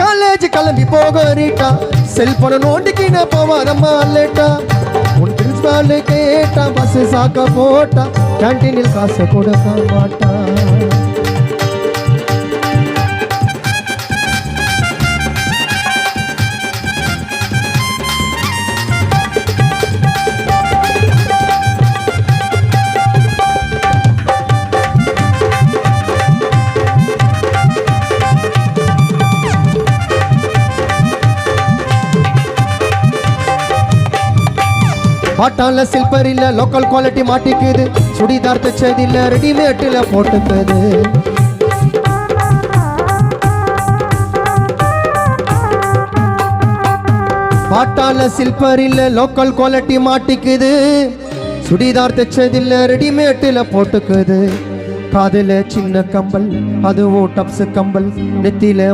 college கிளம்பி போக Rita செல்போனை நோண்டிக்கின போவாதம்மா லேட்டா உன் பிரின்ஸ்பால் கேட்டா பஸ் சாக்க போட்டா கேன்டீனில் காசு கொடுக்க மாட்டா பாட்டால சில்பர் இல்ல லோக்கல் குவாலிட்டி மாட்டிக்குது சுடிதார் தச்சது இல்ல ரெடிமேட்ல போட்டுக்குது பாட்டால சில்பர் இல்ல லோக்கல் குவாலிட்டி மாட்டிக்குது சுடிதார் தச்சது இல்ல ரெடிமேட்ல போட்டுக்குது காதுல சின்ன கம்பல் அதுவும் டப்ஸ் கம்பல் நெத்தில